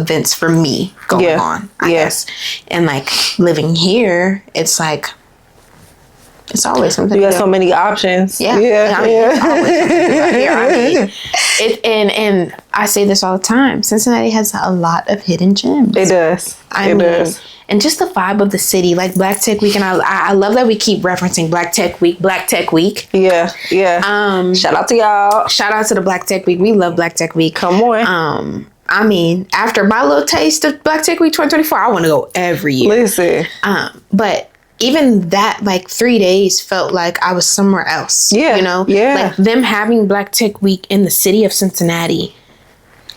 events for me going on, I guess. And like living here, it's like, it's always something. You got so many options. Yeah. I mean, it's always something right here. I mean, and I say this all the time. Cincinnati has a lot of hidden gems. It does. It does. And just the vibe of the city, like Black Tech Week. And I love that we keep referencing Black Tech Week. Yeah. Shout out to y'all. Shout out to the Black Tech Week. We love Black Tech Week. Come on. I mean, after my little taste of Black Tech Week 2024, I want to go every year. Listen. But even that, like 3 days felt like I was somewhere else. Yeah. You know? Yeah. Like them having Black Tech Week in the city of Cincinnati,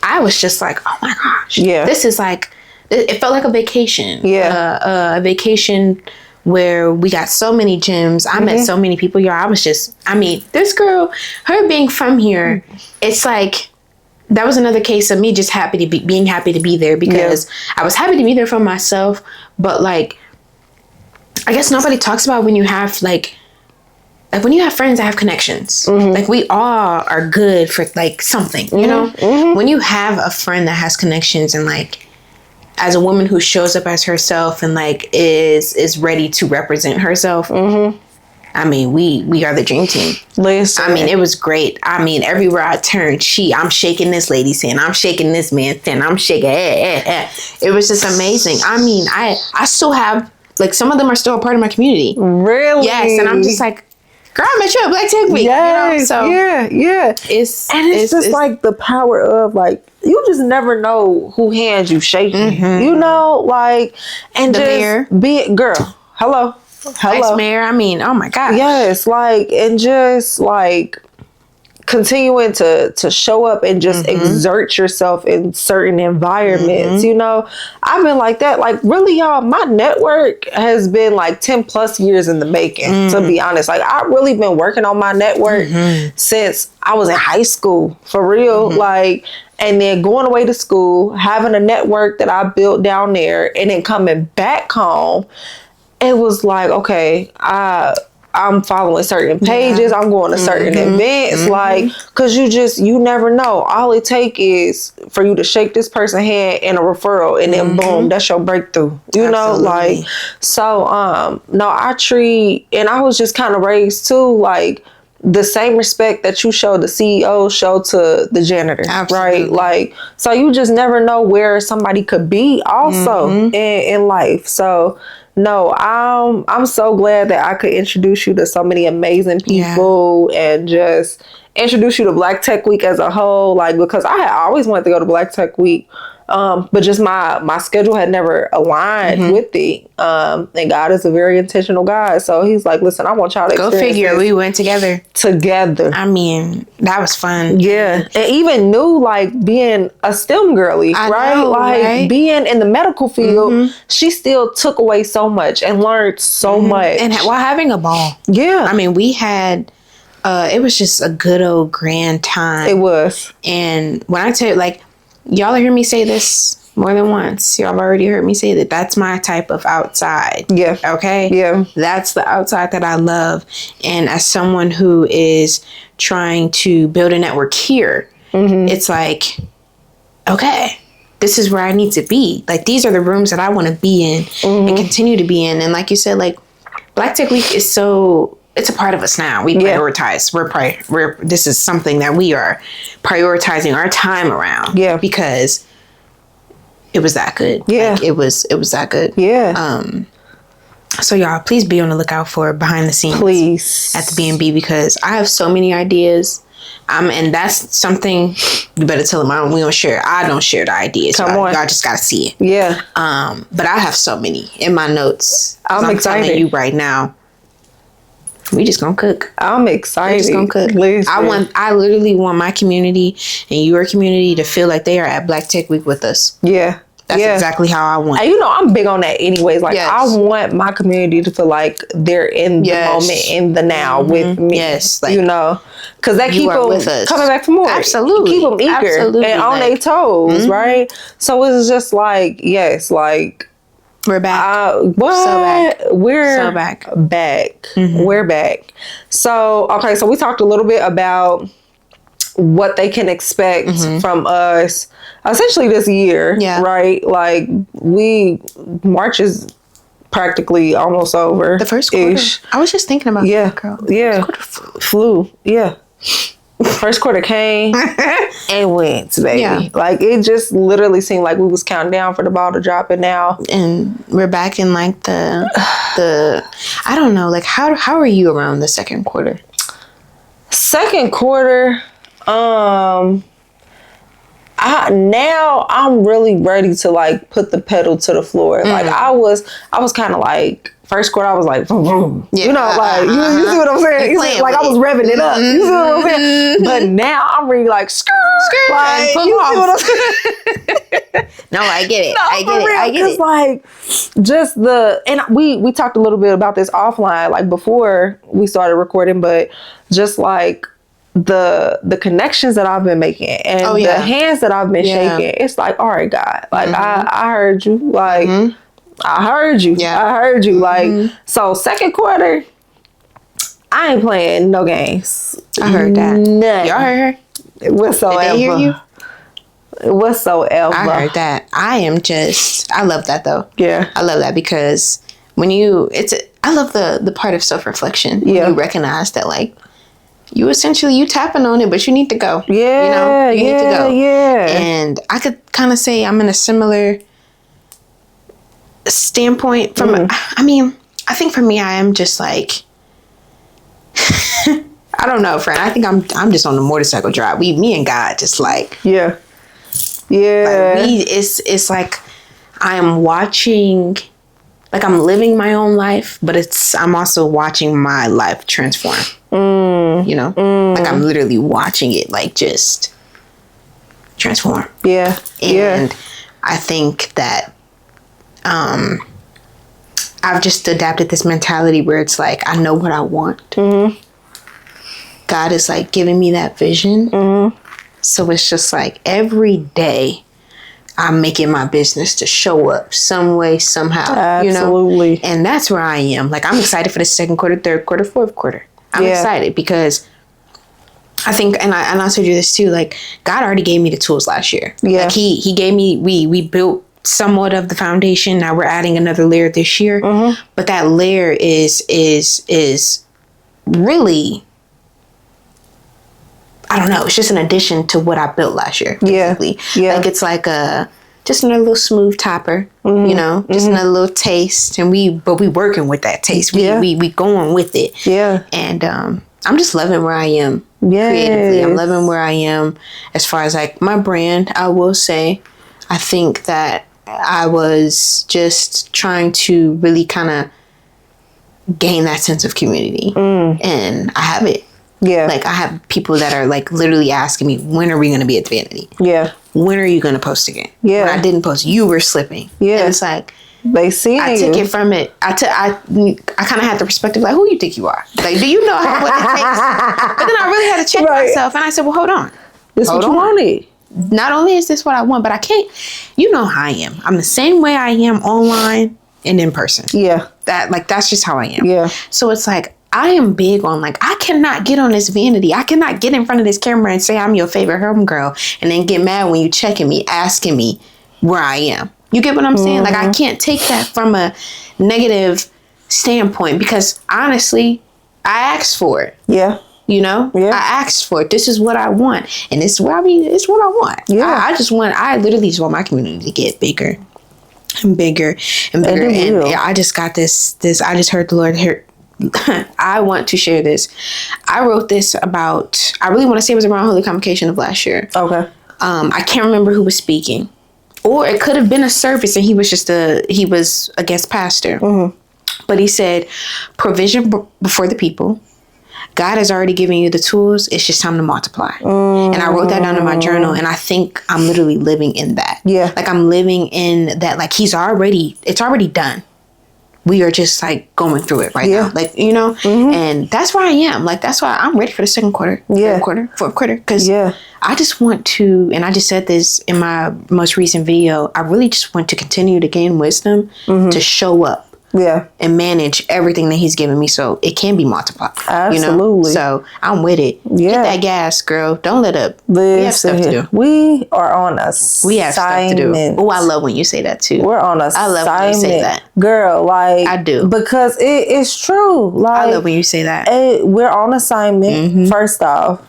I was just like, oh my gosh. Yeah. This is like, it felt like a vacation. Yeah. A vacation where we got so many gyms. I met so many people. Y'all, I was just, I mean, this girl, her being from here, it's like, that was another case of me just being happy to be there, because I was happy to be there for myself, but like, I guess nobody talks about when you have like when you have friends that have connections. Like we all are good for like something, you know? When you have a friend that has connections, and like as a woman who shows up as herself and like is ready to represent herself, I mean, we are the dream team. Listen. I mean, it was great. I mean, everywhere I turned, I'm shaking this lady's hand. I'm shaking this man's hand. I'm shaking. It was just amazing. I mean, I still have, like, some of them are still a part of my community. Really? Yes. And I'm just like, girl, I met you at Black Tech Week. Yes, you know? So yeah. It's just like the power of, like, you just never know who hands you shaking. You know, like, and the just mayor. Be it, girl. Hello. Ex-mayor. I mean, oh my God. Yes, like, and just like continuing to show up and just exert yourself in certain environments. You know, I've been like that. Like, really, y'all, my network has been like 10 plus years in the making, to be honest. Like, I've really been working on my network since I was in high school, for real. Like, and then going away to school, having a network that I built down there, and then coming back home, it was like, okay, I'm following certain pages. I'm going to certain events. Like, cause you never know. All it take is for you to shake this person's hand and a referral, and then boom, that's your breakthrough. You know, like, so, no, I treat, and I was just kind of raised too, like, the same respect that you show the CEO show to the janitor, right? Like, so you just never know where somebody could be also in life. So, no, I'm so glad that I could introduce you to so many amazing people and just introduce you to Black Tech Week as a whole. Like, because I had always wanted to go to Black Tech Week, but just my schedule had never aligned with it. And God is a very intentional God, so He's like, listen, I want y'all to go figure. We went together. I mean, that was fun. Yeah, and even knew, like, being a STEM girly, right? Being in the medical field, she still took away so much and learned so much, and while having a ball. Yeah, I mean, we had. It was just a good old grand time. It was, and when I tell you, like, y'all hear me say this more than once. Y'all have already heard me say that. That's my type of outside. Yeah. Okay? Yeah. That's the outside that I love. And as someone who is trying to build a network here, it's like, okay, this is where I need to be. Like, these are the rooms that I want to be in and continue to be in. And like you said, like, Black Tech Week is so... it's a part of us now. We prioritize. This is something that we are prioritizing our time around. Yeah. Because it was that good. Yeah. Like, it was that good. Yeah. So y'all, please be on the lookout for behind the scenes. Please. At the B&B, because I have so many ideas. And that's something you better tell them. We don't share. I don't share the ideas. Come on. Y'all just gotta see it. Yeah. But I have so many in my notes. I'm excited. Telling you right now. We just gonna cook. I'm excited. We just gonna cook. Listen. I literally want my community and your community to feel like they are at Black Tech Week with us. Yeah. That's exactly how I want. And you know, I'm big on that anyways. Like, I want my community to feel like they're in the moment, in the now with me. Yes. Like, you know, because that keep them coming back for more. Absolutely. Keep them eager and on their toes, right? So it's just like, yes, like, we're back. What? So back. We're so back. We're back. So, okay. So we talked a little bit about what they can expect from us essentially this year. Yeah. Right. Like March is practically almost over. The first quarter. I was just thinking about that, girl. Yeah. Flew. Yeah. First quarter came and went, baby. Yeah. Like it just literally seemed like we was counting down for the ball to drop, and now we're back in like the I don't know, like how are you around the second quarter? Second quarter, now I'm really ready to like put the pedal to the floor. Like I was kind of like first quarter, I was like, vroom, vroom. Yeah, you know, like you see what I'm saying? Like I was revving it up. You see what I'm saying? But now I'm really like skirt. Like you see what I'm saying? No, I get it. I get it. Like just and we talked a little bit about this offline, like before we started recording, but just like the connections that I've been making and the hands that I've been shaking, it's like, all right, God, like I heard you, like I heard you, I heard you, like so. Second quarter, I ain't playing no games. I heard that. None. Y'all heard her? Whatsoever. Did they hear you? Whatsoever. I heard that. I love that though. Yeah, I love that because when I love the part of self-reflection. Yeah, you recognize that like. You tapping on it, but you need to go. Yeah, you know, you need to go. Yeah. And I could kind of say I'm in a similar standpoint from. I mean, I think for me, I am just like, I don't know, friend. I think I'm just on the motorcycle drive. Me and God, just like yeah. Like it's like I am watching. Like I'm living my own life, but I'm also watching my life transform. You know, like I'm literally watching it, like just transform. Yeah, and I think that I've just adapted this mentality where it's like I know what I want. God is like giving me that vision, so it's just like every day. I'm making my business to show up some way, somehow. Absolutely. You know? And that's where I am. Like, I'm excited for the second quarter, third quarter, fourth quarter. I'm excited because I think, and I told you this too, like, God already gave me the tools last year. Yeah. Like, he gave me, we built somewhat of the foundation. Now we're adding another layer this year. But that layer is really, I don't know. It's just an addition to what I built last year. Basically. Yeah. Like it's like just another little smooth topper, you know, just another little taste. And we working with that taste. We going with it. Yeah. And I'm just loving where I am creatively. I'm loving where I am as far as like my brand. I will say, I think that I was just trying to really kind of gain that sense of community, and I have it. Yeah. Like I have people that are like literally asking me, when are we going to be at the vanity? Yeah. When are you going to post again? Yeah. When I didn't post, you were slipping. Yeah. And it's like, they see I took it from it. I kind of had the perspective like, who you think you are? Like, do you know what it takes? But then I really had to check myself and I said, well, hold on. This is what you wanted. Not only is this what I want, but I can't, you know how I am. I'm the same way I am online and in person. Yeah. That's just how I am. Yeah. So it's like, I am big on like, I cannot get on this vanity. I cannot get in front of this camera and say I'm your favorite homegirl and then get mad when you checking me, asking me where I am. You get what I'm saying? Like, I can't take that from a negative standpoint because honestly, I asked for it. Yeah. You know? Yeah. I asked for it. This is what I want. And it's what I want. Yeah. I literally just want my community to get bigger and bigger and bigger. And I just got this, I just heard the Lord here. I want to share this. I wrote this about, I really want to say it was around Holy Convocation of last year. Okay. I can't remember who was speaking. Or it could have been a service and he was a guest pastor. Mm-hmm. But he said, provision before the people. God has already given you the tools. It's just time to multiply. And I wrote that down in my journal. And I think I'm literally living in that. Yeah. Like I'm living in that, like it's already done. We are just like going through it right now. Like, you know, and that's where I am. Like, that's why I'm ready for the second quarter, third quarter, fourth quarter. Because I just want to, and I just said this in my most recent video, I really just want to continue to gain wisdom to show up and manage everything that he's given me so it can be multiplied. Absolutely. You know? So I'm with it. Get that gas, girl. Don't let up. Listen, we have stuff to do. We are on We have stuff to do. Oh, I love when you say that too. We're on assignment. I love when you say that. Girl, like I do. Because it's true. Like I love when you say that. We're on assignment, first off.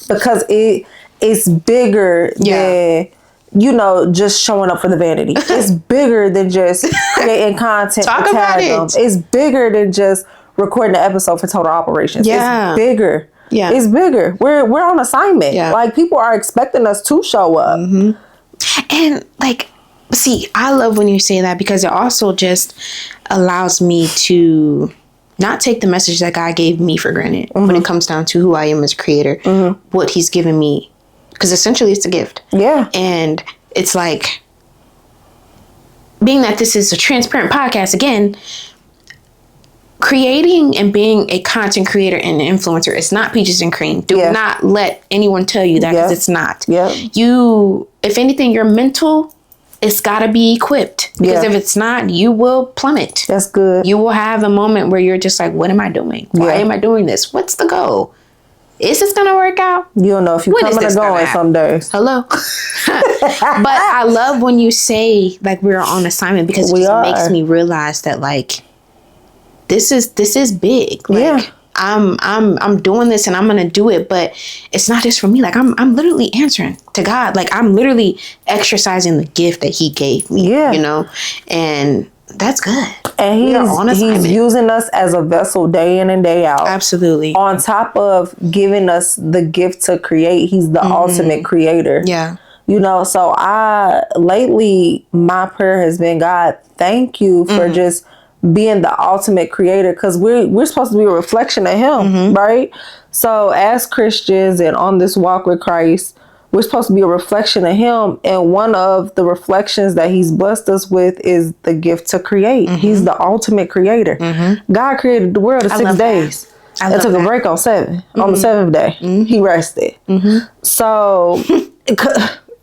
Because it's bigger than just showing up for the vanity. It's bigger than just creating content. Talk about it. It's bigger than just recording an episode for Total Operations. Yeah. It's bigger. Yeah. It's bigger. We're on assignment. Yeah. Like people are expecting us to show up. And like, see, I love when you say that because it also just allows me to not take the message that God gave me for granted when it comes down to who I am as a creator, what he's given me. Because essentially it's a gift. Yeah. And it's like, being that this is a transparent podcast, again, creating and being a content creator and an influencer is not peaches and cream. Do not let anyone tell you that, because it's not. You, if anything, your mental, it's got to be equipped. Because if it's not, you will plummet. That's good. You will have a moment where you're just like, what am I doing? Why am I doing this? What's the goal? Is this going to work out? You don't know if you're coming or going some days. Hello. But I love when you say like we're on assignment, because it just makes me realize that like this is big. Like I'm doing this and I'm going to do it, but it's not just for me. Like I'm literally answering to God. Like I'm literally exercising the gift that he gave me, you know, and that's good. And he's using us as a vessel day in and day out. Absolutely. On top of giving us the gift to create, he's the ultimate creator. Yeah. You know, so lately my prayer has been, God, thank you for just being the ultimate creator, because we're supposed to be a reflection of him, right? So as Christians and on this walk with Christ, we're supposed to be a reflection of him. And one of the reflections that he's blessed us with is the gift to create. He's the ultimate creator. God created the world in 6 days. And took a break on 7. On the 7th day, he rested. So,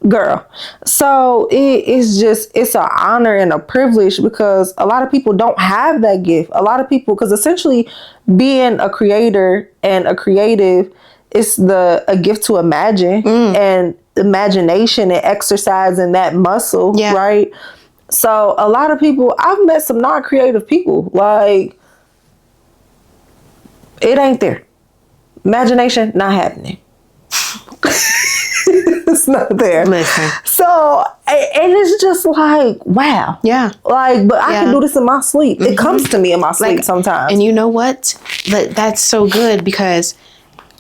girl. So it's an honor and a privilege, because a lot of people don't have that gift. A lot of people, because essentially being a creator and a creative, it's a gift to imagine and imagination and exercising that muscle, right? So a lot of people, I've met some non-creative people, like it ain't there. Imagination not happening. It's not there. Listen. So, and it's just like, wow. Yeah. Like, but I can do this in my sleep. It comes to me in my sleep sometimes. And you know what? That's so good, because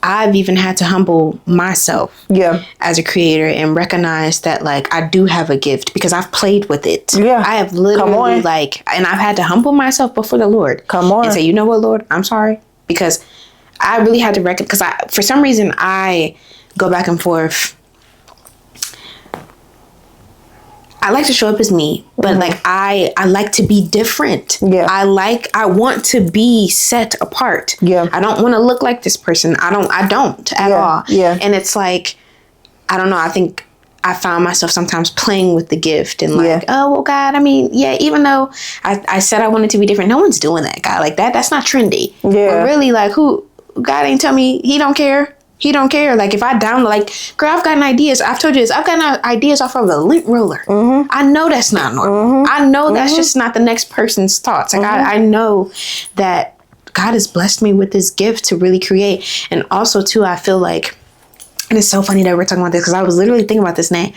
I've even had to humble myself as a creator and recognize that like I do have a gift, because I've played with it. Yeah. I have literally and I've had to humble myself before the Lord. And say, you know what, Lord, I'm sorry. Because I really had to recognize, because for some reason I go back and forth. I like to show up as me, but like I like to be different. Yeah. I want to be set apart. Yeah. I don't want to look like this person. I don't at all. Yeah. And it's like, I don't know. I think I found myself sometimes playing with the gift and like, oh, well, God, I mean, even though I said I wanted to be different, no one's doing that, God. Like that's not trendy. Yeah. But really, like God ain't tell me he don't care. He don't care. Like if I download, like, girl, I've gotten ideas. I've told you this. I've gotten ideas off of a lint roller. I know that's not normal. I know that's just not the next person's thoughts. Like I know that God has blessed me with this gift to really create. And also too, I feel like, and it's so funny that we're talking about this, because I was literally thinking about this now.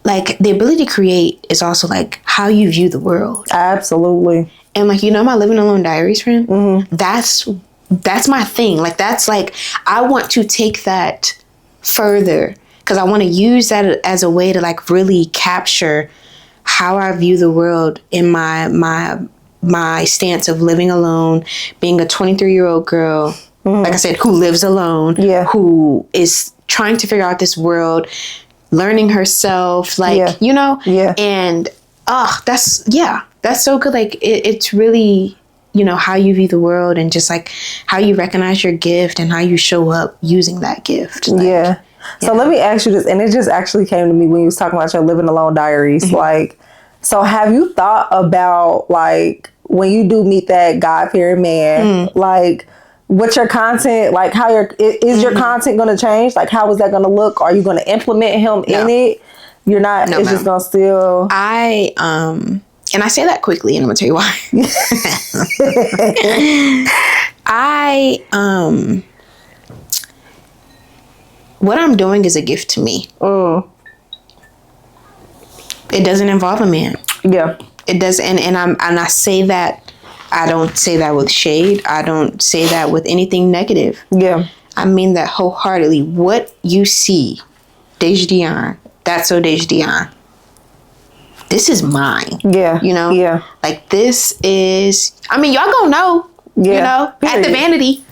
Like the ability to create is also like how you view the world. Absolutely. And like, you know, my Living Alone Diaries friend, that's my thing. Like, that's like, I want to take that further, because I want to use that as a way to like really capture how I view the world in my stance of living alone, being a 23-year-old girl, like I said, who lives alone, who is trying to figure out this world, learning herself, like, you know, and that's so good. Like it's really, you know, how you view the world and just like how you recognize your gift and how you show up using that gift. Like, So let me ask you this, and it just actually came to me when you was talking about your Living Alone Diaries. Like, So have you thought about, like, when you do meet that God-fearing man, like, what's your content, like, how is your content going to change? Like, how is that going to look? Are you going to implement him in it? You're not, it's just going to still... And I say that quickly, and I'm going to tell you why. What I'm doing is a gift to me. It doesn't involve a man. Yeah. It does, and I say that, I don't say that with shade. I don't say that with anything negative. Yeah. I mean that wholeheartedly. What you see, Dasia Dionne, that's so Dasia Dionne. This is mine. Yeah. You know? Yeah. Like, this is, I mean, y'all gonna know, you know, period. At the vanity.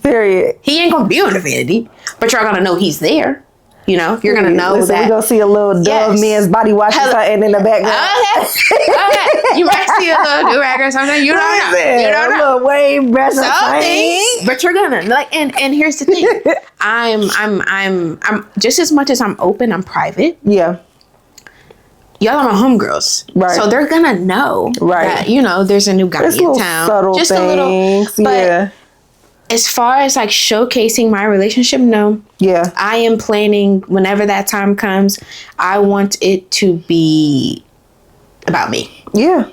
Period. He ain't gonna be on the vanity, but y'all gonna know he's there. You know, you're gonna know that. We're gonna see a little Dove man's body washing something in the background. Okay. You might see a little do-rag or something. You don't know. You don't know. A little wave brush something. But you're gonna like, and here's the thing. I'm just as much as I'm open, I'm private. Yeah. Y'all are my homegirls. Right. So they're gonna know that, you know, there's a new guy in town. Subtle just things. A little. But as far as like showcasing my relationship, no. Yeah. I am planning, whenever that time comes, I want it to be about me. Yeah.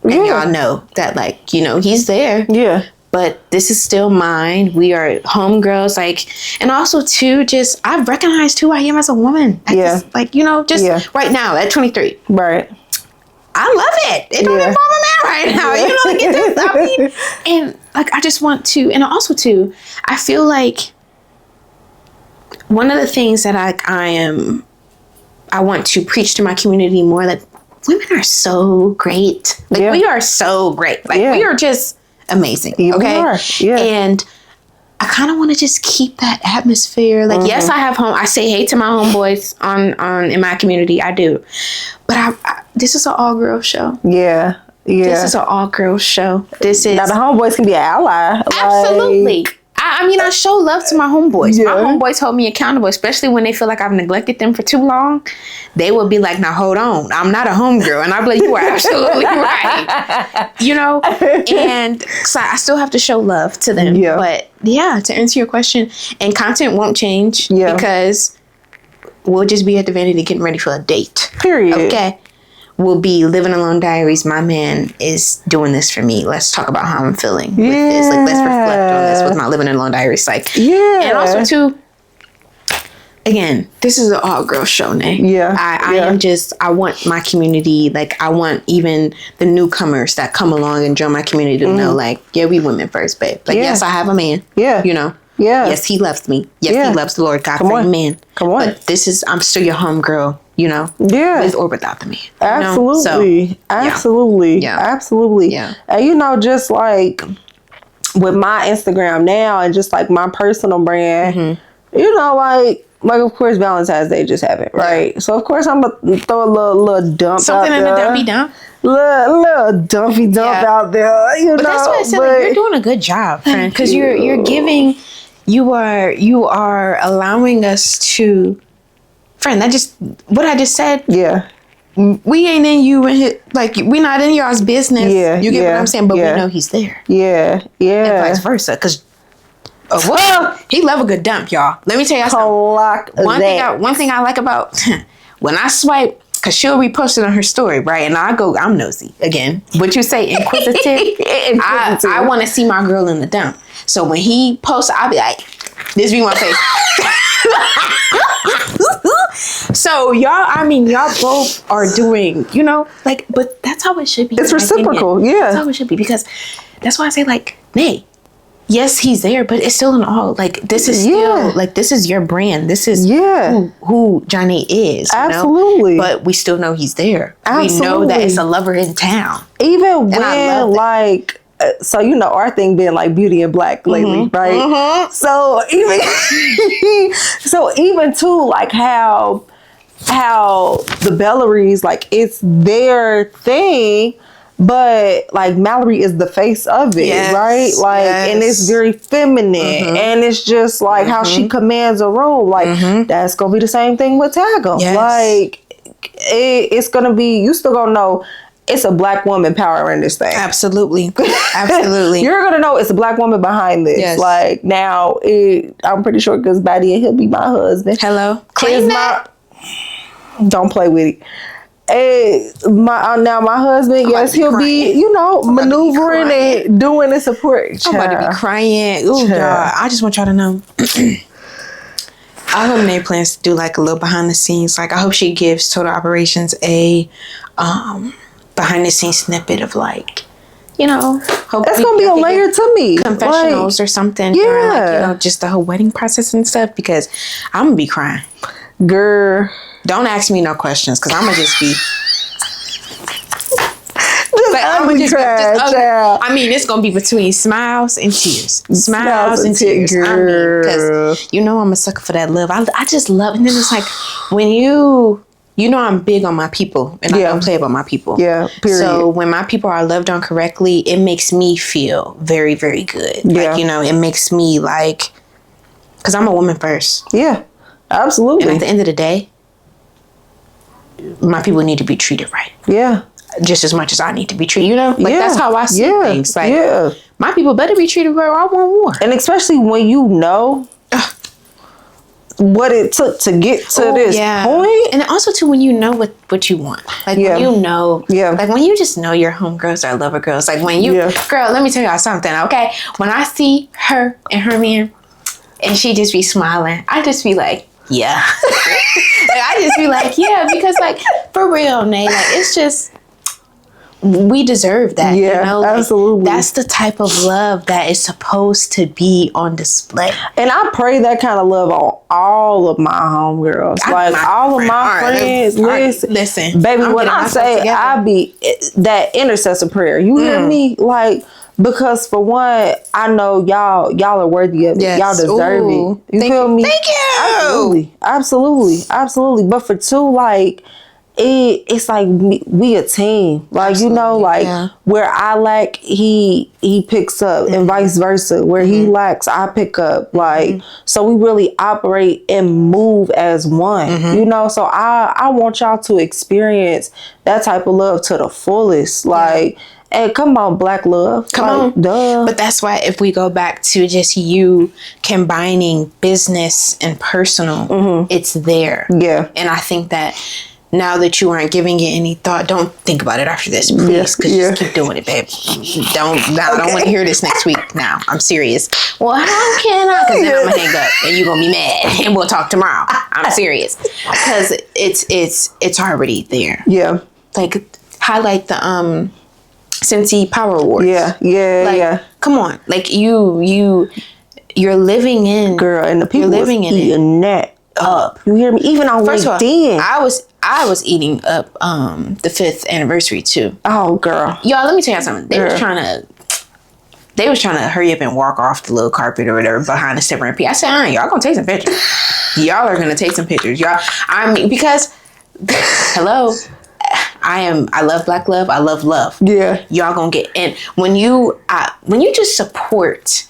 And y'all know that, like, you know, he's there. Yeah. But this is still mine. We are homegirls. Like, and also too, just, I've recognized who I am as a woman. Like, you know, just right now at 23. Right. I love it. It don't involve a man right now. You know, like, it does. I mean, and like, I just want to, and also too, I feel like one of the things that I want to preach to my community more, that women are so great. Like, we are so great. Like, we are just amazing. Okay. Yeah. And I kind of want to just keep that atmosphere. Like, yes, I have I say hey to my homeboys on in my community. I do. But I this is an all girls show. Yeah. Yeah. This is an all girls show. This is, now the homeboys can be an ally. Absolutely. Like, I mean, I show love to my homeboys. Yeah. My homeboys hold me accountable, especially when they feel like I've neglected them for too long. They will be like, now hold on, I'm not a homegirl. And I'll be like, you are absolutely right. You know? And so I still have to show love to them. Yeah. But yeah, to answer your question, and content won't change because we'll just be at the vanity getting ready for a date. Period. Okay. We'll be living alone diaries. My man is doing this for me. Let's talk about how I'm feeling with this. Like, let's reflect on this with my living alone diaries. Like, and also too, again, this is an all girl show, Nay. Yeah. I want my community, like, I want even the newcomers that come along and join my community to know, like, yeah, we women first, babe. Like, yes, I have a man. Yeah. You know? Yeah. Yes, he loves me. Yes, he loves the Lord God for man. Come on. But I'm still your homegirl, you know? Yeah. With or without the man. Absolutely. So, absolutely. Yeah. Absolutely. Yeah. And, you know, just like with my Instagram now and just like my personal brand, you know, like, of course, Valentine's Day just happened, right? So, of course, I'm going to throw a little dump something out in there. the dumpy dump? Little dumpy dump out there, you know. But that's what I said. Like, you're doing a good job, friend, because you're giving... You are allowing us to, friend, what I just said. Yeah. We ain't in you and his, like, we not in y'all's business. Yeah. You get what I'm saying? But we know he's there. Yeah. Yeah. And vice versa. Because, he love a good dump, y'all. Let me tell you something. One thing I like about, when I swipe, because she'll repost it on her story, right? And I'm nosy again. What you say, inquisitive? I want to see my girl in the dump. So when he posts, I'll be like, this be my face. So y'all both are doing, you know, like, but that's how it should be. It's reciprocal. Yeah. That's how it should be, because that's why I say, like, Nay, yes, he's there, but it's still an all, like, this is still, like, this is your brand. This is who Johnny is. Absolutely. You know? But we still know he's there. Absolutely. We know that it's a lover in town. Even when, like, so, you know, our thing being like Beauty in Black lately, right? So even too, like, how the Belleries, like, it's their thing, but like Mallory is the face of it, right? Like, and it's very feminine, and it's just like how she commands a room. Like, that's gonna be the same thing with Tagum. Like, it's gonna be, you still gonna know it's a black woman power in this thing. Absolutely. Absolutely. You're gonna know it's a black woman behind this. Yes. Like now, I'm pretty sure because Batty and he'll be my husband. Hello. Claim that. Don't play with it. Now my husband, yes, he'll be, you know, maneuvering and doing the support. I'm about to be crying. Ooh, God. I just want y'all to know. I hope Nay plans to do like a little behind the scenes. Like I hope she gives Total Operations a behind the scenes snippet of like, you know, hope that's gonna be a layer to me, confessionals or something. Yeah, during, like, you know, just the whole wedding process and stuff, because I'm gonna be crying. Girl, don't ask me no questions because I'm gonna just be. I mean, it's gonna be between smiles and tears. Smiles and tears. Because you know I'm a sucker for that love. I just love, and then it's like when you know I'm big on my people, and I don't play about my people. Yeah. Period. So when my people are loved on correctly, it makes me feel very, very good. Yeah. Like, you know, it makes me like, because I'm a woman first. Yeah. Absolutely. And at the end of the day, my people need to be treated right. Yeah. Just as much as I need to be treated, you know? Like, that's how I see things. Like, my people better be treated well, or I want war. And especially when you know what it took to get to this point. And also, too, when you know what you want. Like, when you know, like, when you just know your homegirls are lover girls. Like, when you, girl, let me tell y'all something, okay? When I see her and her man, and she just be smiling, I just be like, yeah. Like, I just be like, yeah, because, like, for real, Nay, like, it's just, we deserve that. Yeah, you know? Like, absolutely. That's the type of love that is supposed to be on display. And I pray that kind of love on all of my homegirls. Like, all of my friends. Listen, baby, when I say I be that intercessor prayer, you hear me? Like, because for one, I know y'all are worthy of it. Yes. Y'all deserve it. You feel me? Thank you. Absolutely. But for two, like, it's like we a team. Like, you know, like where I lack, he picks up, and vice versa. Where he lacks, I pick up. Like, so we really operate and move as one. You know, so I want y'all to experience that type of love to the fullest. Like. Hey, come on, black love. Come on. Duh. But that's why if we go back to just you combining business and personal, it's there. Yeah. And I think that now that you aren't giving it any thought, don't think about it after this, please. Because just keep doing it, babe. I don't want to hear this next week now. I'm serious. Well, how can I? Because then I'm going to hang up and you're going to be mad and we'll talk tomorrow. I'm serious. Because it's already there. Yeah. Like, highlight the Cincy Power Awards. Yeah. Come on, like you're living in, girl, and the people living in eating that up. You hear me? Even on LinkedIn, I was eating up the 5th anniversary too. Oh, girl, y'all, let me tell you something. They was trying to hurry up and walk off the little carpet or whatever behind the stepper and pee. I said, y'all gonna take some pictures. Y'all are gonna take some pictures, y'all. I mean, because hello. I love black love. I love love. Yeah. Y'all gonna get, and when you just support,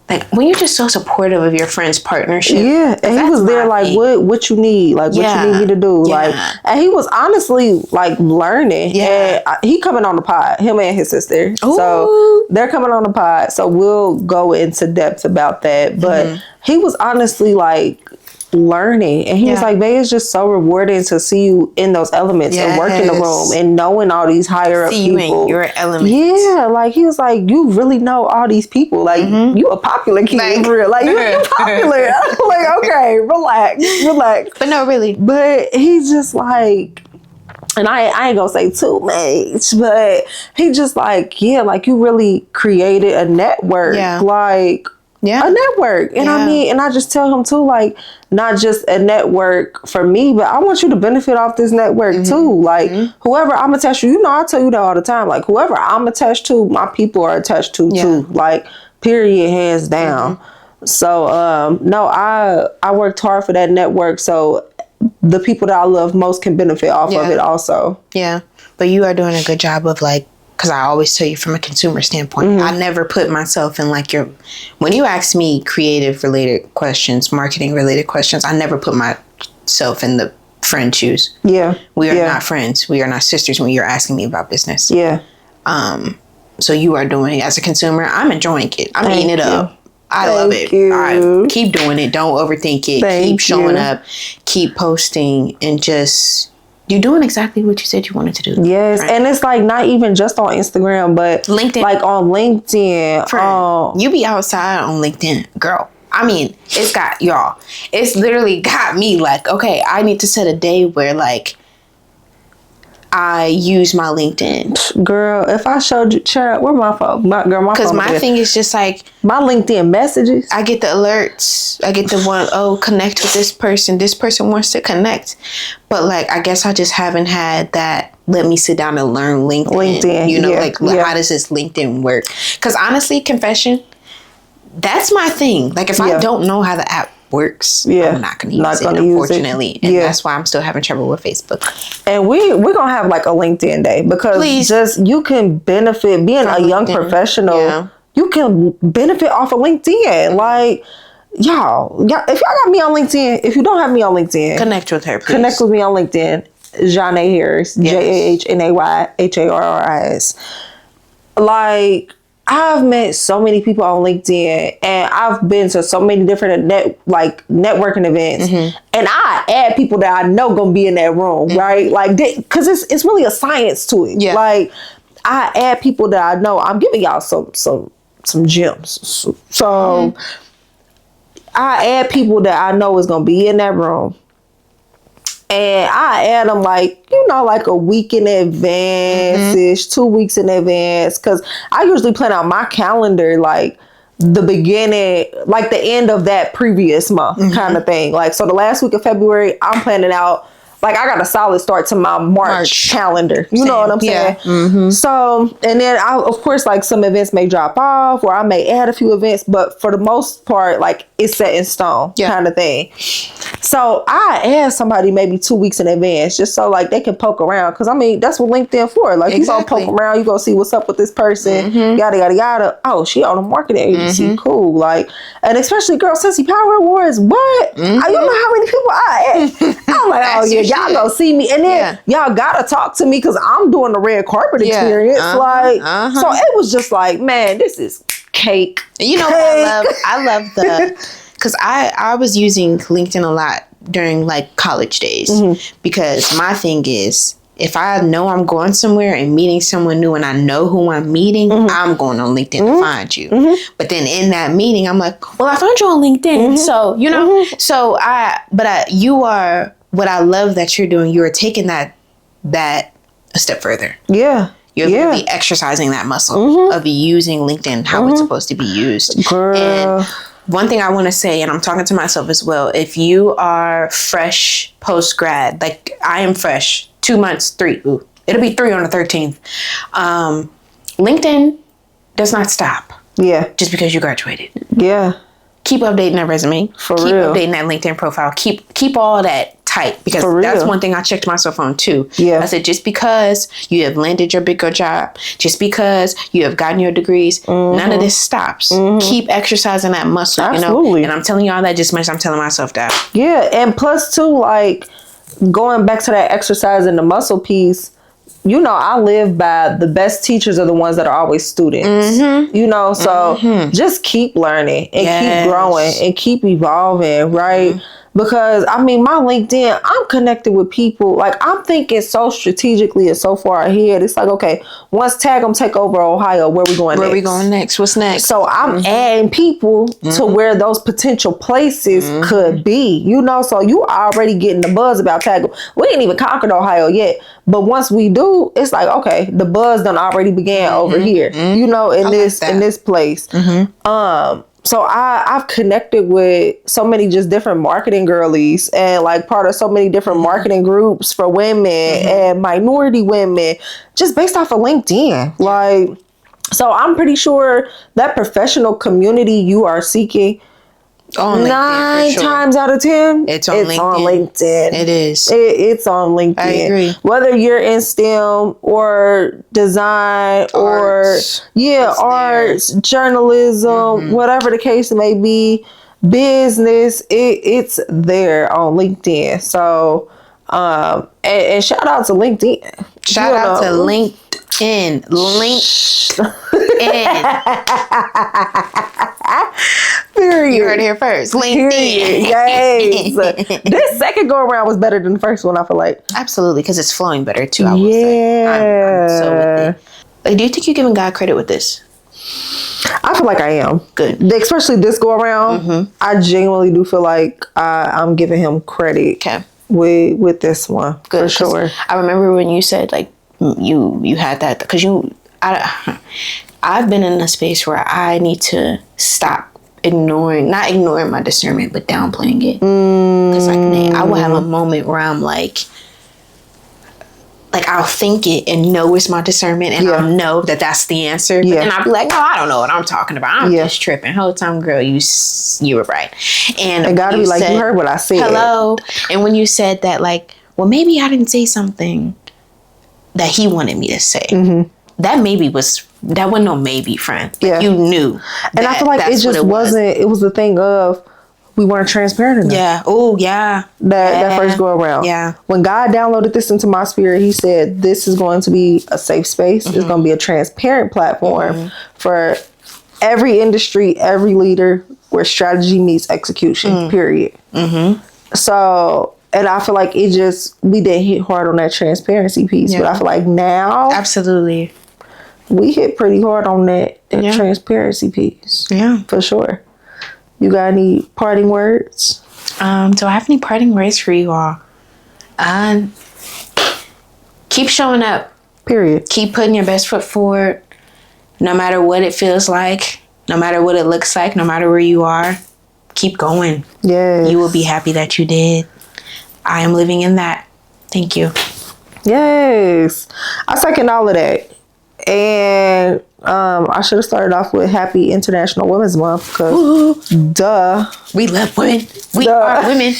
like when you're just so supportive of your friend's partnership. Yeah. And he was there like, what you need? Like, what you need me to do? Yeah. Like, and he was honestly like learning. Yeah. And he coming on the pod, him and his sister. Ooh. So they're coming on the pod. So we'll go into depth about that. But he was honestly like, learning, and he was like, babe, it's just so rewarding to see you in those elements and work in the room and knowing all these higher up people. You in your element. Yeah, like he was like, you really know all these people. Like you a popular kid, like, for real. Like you popular. I'm like, okay, relax. But no, really. But he's just like, and I ain't gonna say too much, but he just like, like you really created a network. Like. Yeah. A network. And I mean, and I just tell him too, like, not just a network for me, but I want you to benefit off this network too. Like, whoever I'm attached to, you know, I tell you that all the time. Like, whoever I'm attached to, my people are attached to too. Like, period, hands down. So, no, I worked hard for that network. So the people that I love most can benefit off of it also. Yeah. But you are doing a good job of like, because I always tell you from a consumer standpoint, I never put myself in like when you ask me creative related questions, marketing related questions, I never put myself in the friend shoes. Yeah. We are not friends. We are not sisters when you're asking me about business. Yeah. So you are doing, as a consumer, I'm enjoying it. I'm eating it up. I love it. I keep doing it. Don't overthink it. Keep showing up. Keep posting, and just, you're doing exactly what you said you wanted to do. Yes, right? And it's like not even just on Instagram, but LinkedIn. Like on LinkedIn. You be outside on LinkedIn, girl. I mean, it's got y'all. It's literally got me like, okay, I need to set a day where like I use my LinkedIn. Girl, if I showed you, where my phone? Because my thing is just like my LinkedIn messages. I get the alerts. I get the one, connect with this person. This person wants to connect. But like, I guess I just haven't had that. Let me sit down and learn LinkedIn. You know, how does this LinkedIn work? Because honestly, confession, that's my thing. Like if I don't know how the app works, I'm not going to use it, unfortunately. And that's why I'm still having trouble with Facebook. And we're going to have like a LinkedIn day, because just you can benefit being a young professional. Yeah. You can benefit off of LinkedIn. Like, y'all, if y'all got me on LinkedIn, if you don't have me on LinkedIn, connect with her, please. Connect with me on LinkedIn. Janae Harris, JAHNAYHARRIS. Like, I've met so many people on LinkedIn, and I've been to so many different networking events, and I add people that I know gonna be in that room, right? Like, because it's really a science to it. Yeah. Like, I add people that I know. I'm giving y'all some gems. So I add people that I know is gonna be in that room. And I add them like a week in advance-ish, 2 weeks in advance. Because I usually plan out my calendar like the beginning, like the end of that previous month kind of thing. Like, so the last week of February, I'm planning out, like I got a solid start to my March calendar. You know what I'm saying? Yeah. So, and then of course, like some events may drop off, or I may add a few events, but for the most part, like it's set in stone kind of thing. So I ask somebody maybe 2 weeks in advance, just so like they can poke around. Cause I mean, that's what LinkedIn for. Like you gonna poke around, you gonna see what's up with this person, yada, yada, yada. Oh, she on a marketing agency. Cool. Like, and especially Girl Sissy Power Awards. What? You know how many people I ask? I'm like, oh yeah, y'all gonna see me. And then y'all gotta talk to me, cause I'm doing the red carpet experience. So it was just like, man, this is cake. You know what I love because I was using LinkedIn a lot during like college days, because my thing is, if I know I'm going somewhere and meeting someone new and I know who I'm meeting, I'm going on LinkedIn to find you. But then in that meeting, I'm like, well, I found you on LinkedIn. So, you know, you are, what I love that you're doing, you're taking that a step further. Yeah. You're really exercising that muscle of using LinkedIn how it's supposed to be used. Girl. And one thing I want to say, and I'm talking to myself as well, if you are fresh post-grad, like I am fresh, 2 months, 3, it'll be 3 on the 13th. LinkedIn does not stop. Yeah. Just because you graduated. Yeah. Keep updating that resume. Keep updating that LinkedIn profile. Keep all that tight, because that's one thing I checked myself on too. Yeah. I said, just because you have landed your big girl job, just because you have gotten your degrees, none of this stops. Keep exercising that muscle. Absolutely. You know? And I'm telling y'all that just much. I'm telling myself that. Yeah. And plus too, like going back to that exercise and the muscle piece, you know, I live by the best teachers are the ones that are always students, you know, so just keep learning and keep growing and keep evolving, right? Because, I mean, my LinkedIn, I'm connected with people. Like, I'm thinking so strategically and so far ahead. It's like, okay, once Tag them take over Ohio, where we going next? Where we going next? What's next? So I'm adding people to where those potential places could be, you know? So you already getting the buzz about Tag. We ain't even conquered Ohio yet. But once we do, it's like, okay, the buzz done already began over here, you know, in this place. So I've connected with so many just different marketing girlies, and like part of so many different marketing groups for women and minority women, just based off of LinkedIn. Like, so I'm pretty sure that professional community you are seeking, on LinkedIn, 9 times out of 10, it's on LinkedIn. It is. It's on LinkedIn. I agree. Whether you're in STEM or design arts, arts, journalism, whatever the case may be, business, it's there on LinkedIn. So And shout out to LinkedIn. Shout out to LinkedIn. Period. You heard it here first. LinkedIn. Yes. This second go around was better than the first one, I feel like. Absolutely, because it's flowing better too, I will say. I'm so with it. Like, do you think you're giving God credit with this? I feel like I am. Good. Especially this go around. I genuinely do feel like I'm giving him credit with this one. Good, for sure. I remember when you said like you had that, because I've been in a space where I need to stop not ignoring my discernment, but downplaying it. Because like I will have a moment where I'm like I'll think it and know it's my discernment, and I'll know that that's the answer. But then I'll be like, no, I don't know what I'm talking about. I'm just tripping. Whole time, girl, you were right. And it gotta be like, you heard what I said. Hello. And when you said that, like, well, maybe I didn't say something that he wanted me to say. That wasn't no maybe, friend. Like, you knew. And I feel like it just wasn't. It was the thing of, we weren't transparent enough. Yeah. Oh, yeah. That first go around. Yeah. When God downloaded this into my spirit, he said, this is going to be a safe space. It's going to be a transparent platform for every industry, every leader, where strategy meets execution, period. So, and I feel like we didn't hit hard on that transparency piece. But I feel like now. Absolutely. We hit pretty hard on that transparency piece. Yeah. For sure. You got any parting words? Do I have any parting words for you all? Keep showing up. Period. Keep putting your best foot forward. No matter what it feels like, no matter what it looks like, no matter where you are, keep going. Yes. You will be happy that you did. I am living in that. Thank you. Yes. I second all of that. And I should have started off with Happy International Women's Month, because duh. We love women. We are women.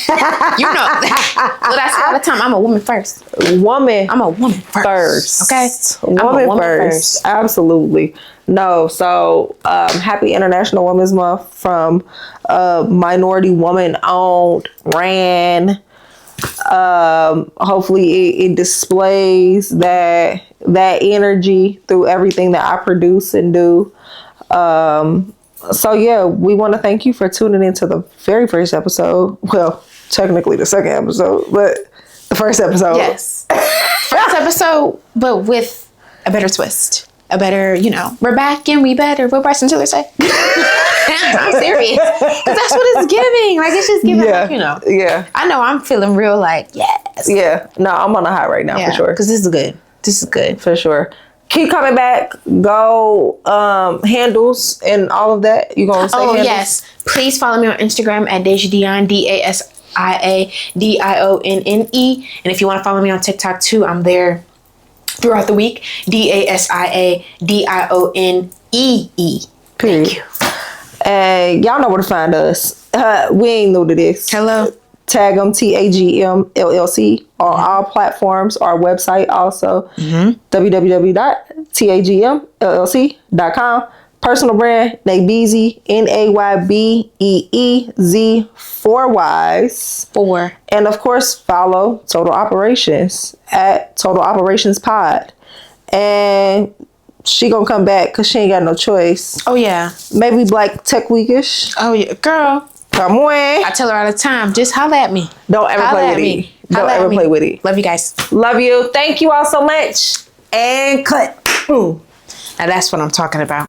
You know. Well, that's all the time. I'm a woman first. I'm a woman first. Okay? Woman first. Absolutely. No. So Happy International Women's Month from minority woman owned, ran. Hopefully it displays that energy through everything that I produce and do. So yeah, we want to thank you for tuning into the very first episode. Well, technically the second episode, but the first episode. Yes. First episode, but with a better twist. A better, we're back and we better. What Bryson Tiller say? I'm serious. Because that's what it's giving. Like, it's just giving, Yeah. I know I'm feeling real like, yes. Yeah. No, I'm on a high right now, for sure. Because this is good. This is good. For sure. Keep coming back. Go handles and all of that. You going to say handles? Yes. Please follow me on Instagram at Dasia Dionne, DASIA DIONNE. And if you want to follow me on TikTok too, I'm there throughout the week. DASIA DIONNEE. Thank you. And y'all know where to find us. We ain't new to this. Hello. Tag them, TAGM LLC, on all platforms. Our website also, www.tagmllc.com. Personal brand, Naybeezy, NAYBEEZ, 4 Ys. 4. And of course, follow Total Operations at Total Operations Pod. And she gonna come back because she ain't got no choice. Oh yeah. Maybe Black Tech Weekish. Oh yeah, girl. Come on. I tell her all the time, just holla at me. Don't ever play with it. Don't ever play with it. Love you guys. Love you. Thank you all so much. And cut. Now that's what I'm talking about.